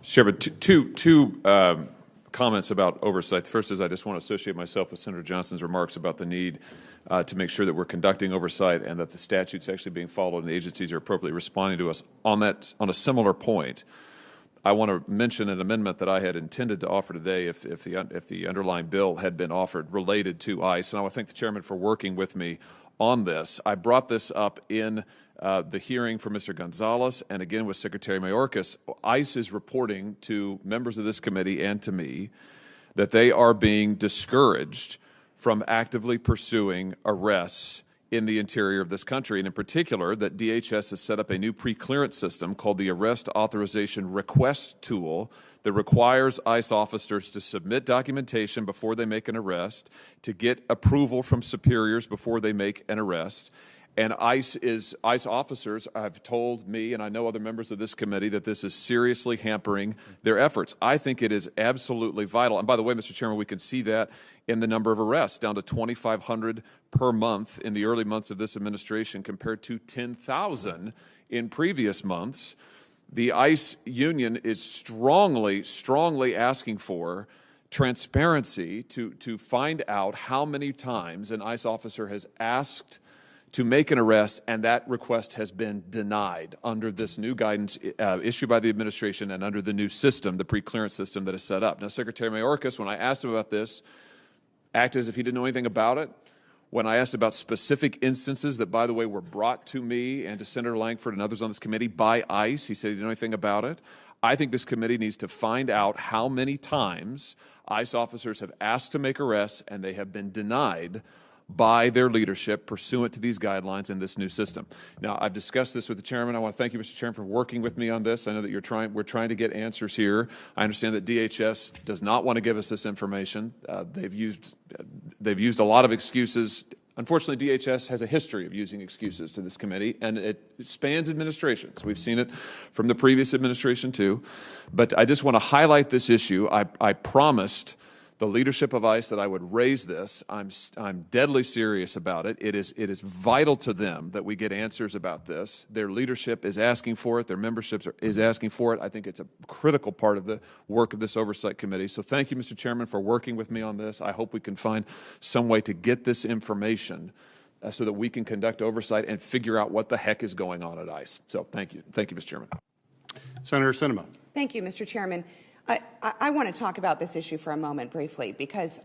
Sure, but two comments about oversight. The first is I just want to associate myself with Senator Johnson's remarks about the need to make sure that we're conducting oversight and that the statutes actually being followed and the agencies are appropriately responding to us. On a similar point, I want to mention an amendment that I had intended to offer today if the underlying bill had been offered related to ICE. And I want to thank the chairman for working with me on this. I brought this up in the hearing for Mr. Gonzalez and again with Secretary Mayorkas. ICE is reporting to members of this committee and to me that they are being discouraged from actively pursuing arrests in the interior of this country, and in particular that DHS has set up a new pre-clearance system called the Arrest Authorization Request Tool that requires ICE officers to submit documentation before they make an arrest, to get approval from superiors before they make an arrest. And ICE officers have told me, and I know other members of this committee, that this is seriously hampering their efforts. I think it is absolutely vital. And by the way, Mr. Chairman, we can see that in the number of arrests, down to 2,500 per month in the early months of this administration compared to 10,000 in previous months. The ICE union is strongly asking for transparency to find out how many times an ICE officer has asked to make an arrest, and that request has been denied under this new guidance issued by the administration and under the new system, the pre-clearance system that is set up. Now, Secretary Mayorkas, when I asked him about this, acted as if he didn't know anything about it. When I asked about specific instances that, by the way, were brought to me and to Senator Lankford and others on this committee by ICE, he said he didn't know anything about it. I think this committee needs to find out how many times ICE officers have asked to make arrests and they have been denied by their leadership pursuant to these guidelines in this new system. Now, I've discussed this with the chairman. I want to thank you, Mr. Chairman, for working with me on this. I know that we're trying to get answers here. I understand that DHS does not want to give us this information. They've used a lot of excuses. Unfortunately, DHS has a history of using excuses to this committee, and it spans administrations. We've seen it from the previous administration too. But I just want to highlight this issue. I promised the leadership of ICE that I would raise this. I'm deadly serious about it. It is vital to them that we get answers about this. Their leadership is asking for it. Their membership is asking for it. I think it's a critical part of the work of this oversight committee. So thank you, Mr. Chairman, for working with me on this. I hope we can find some way to get this information so that we can conduct oversight and figure out what the heck is going on at ICE. So thank you. Thank you, Mr. Chairman. Senator Sinema. Thank you, Mr. Chairman. I want to talk about this issue for a moment briefly because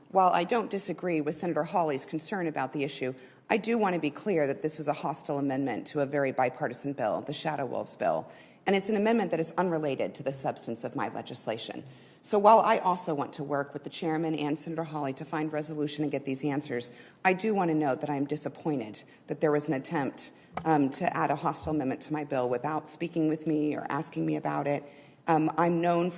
while I don't disagree with Senator Hawley's concern about the issue, I do want to be clear that this was a hostile amendment to a very bipartisan bill, the Shadow Wolves bill, and it's an amendment that is unrelated to the substance of my legislation. So while I also want to work with the chairman and Senator Hawley to find resolution and get these answers, I do want to note that I am disappointed that there was an attempt to add a hostile amendment to my bill without speaking with me or asking me about it. I'm known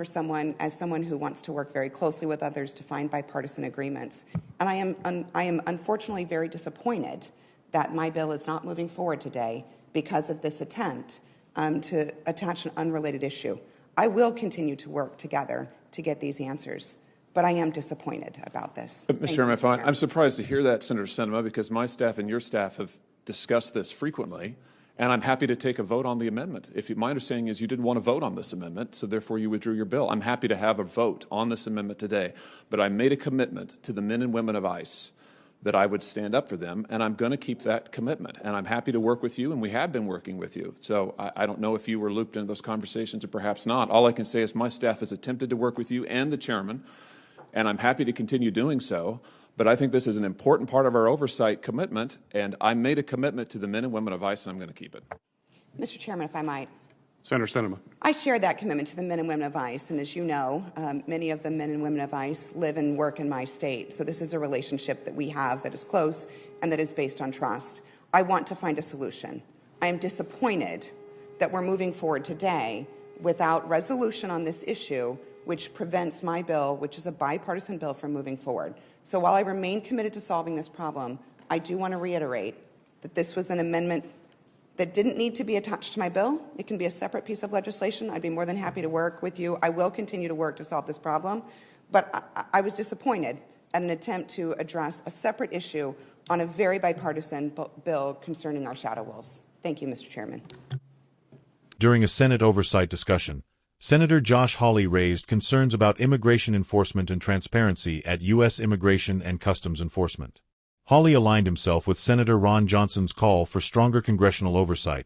as someone who wants to work very closely with others to find bipartisan agreements. And I am unfortunately very disappointed that my bill is not moving forward today because of this attempt to attach an unrelated issue. I will continue to work together to get these answers, but I am disappointed about this. Mr. Chairman, I'm surprised to hear that, Senator Sinema, because my staff and your staff have discussed this frequently. And I'm happy to take a vote on the amendment. My understanding is you didn't want to vote on this amendment, so therefore you withdrew your bill. I'm happy to have a vote on this amendment today. But I made a commitment to the men and women of ICE that I would stand up for them, and I'm going to keep that commitment. And I'm happy to work with you, and we have been working with you. So I don't know if you were looped into those conversations or perhaps not. All I can say is my staff has attempted to work with you and the chairman, and I'm happy to continue doing so. But I think this is an important part of our oversight commitment, and I made a commitment to the men and women of ICE, and I'm going to keep it. Mr. Chairman, if I might. Senator Sinema. I share that commitment to the men and women of ICE, and as you know, many of the men and women of ICE live and work in my state. So this is a relationship that we have that is close and that is based on trust. I want to find a solution. I am disappointed that we're moving forward today without resolution on this issue, which prevents my bill, which is a bipartisan bill, from moving forward. So while I remain committed to solving this problem, I do want to reiterate that this was an amendment that didn't need to be attached to my bill. It can be a separate piece of legislation. I'd be more than happy to work with you. I will continue to work to solve this problem. But I was disappointed at an attempt to address a separate issue on a very bipartisan bill concerning our shadow wolves. Thank you, Mr. Chairman. During a Senate oversight discussion, Senator Josh Hawley raised concerns about immigration enforcement and transparency at U.S. Immigration and Customs Enforcement. Hawley aligned himself with Senator Ron Johnson's call for stronger congressional oversight,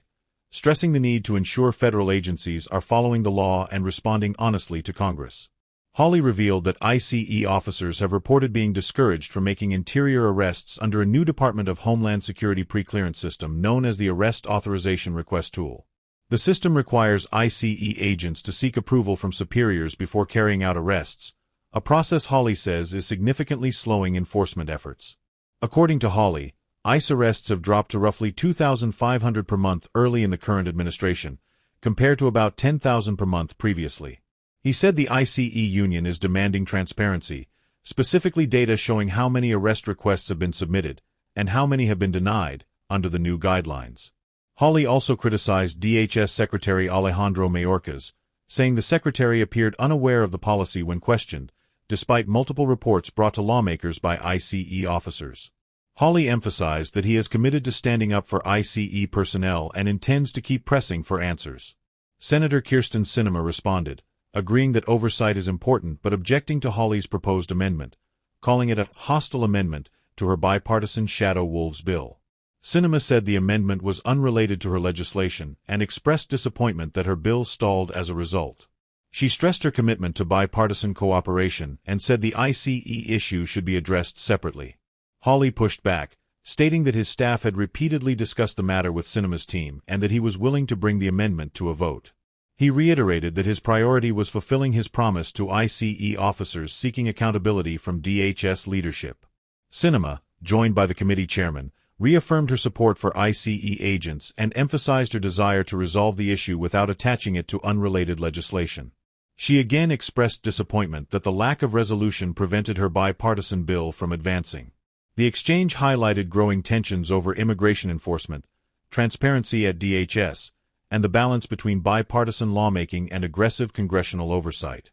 stressing the need to ensure federal agencies are following the law and responding honestly to Congress. Hawley revealed that ICE officers have reported being discouraged from making interior arrests under a new Department of Homeland Security pre-clearance system known as the Arrest Authorization Request Tool. The system requires ICE agents to seek approval from superiors before carrying out arrests, a process Hawley says is significantly slowing enforcement efforts. According to Hawley, ICE arrests have dropped to roughly 2,500 per month early in the current administration, compared to about 10,000 per month previously. He said the ICE union is demanding transparency, specifically data showing how many arrest requests have been submitted and how many have been denied under the new guidelines. Hawley also criticized DHS Secretary Alejandro Mayorkas, saying the secretary appeared unaware of the policy when questioned, despite multiple reports brought to lawmakers by ICE officers. Hawley emphasized that he is committed to standing up for ICE personnel and intends to keep pressing for answers. Senator Kyrsten Sinema responded, agreeing that oversight is important but objecting to Hawley's proposed amendment, calling it a hostile amendment to her bipartisan Shadow Wolves bill. Sinema said the amendment was unrelated to her legislation and expressed disappointment that her bill stalled as a result. She stressed her commitment to bipartisan cooperation and said the ICE issue should be addressed separately. Hawley pushed back, stating that his staff had repeatedly discussed the matter with Sinema's team and that he was willing to bring the amendment to a vote. He reiterated that his priority was fulfilling his promise to ICE officers seeking accountability from DHS leadership. Sinema, joined by the committee chairman, reaffirmed her support for ICE agents and emphasized her desire to resolve the issue without attaching it to unrelated legislation. She again expressed disappointment that the lack of resolution prevented her bipartisan bill from advancing. The exchange highlighted growing tensions over immigration enforcement, transparency at DHS, and the balance between bipartisan lawmaking and aggressive congressional oversight.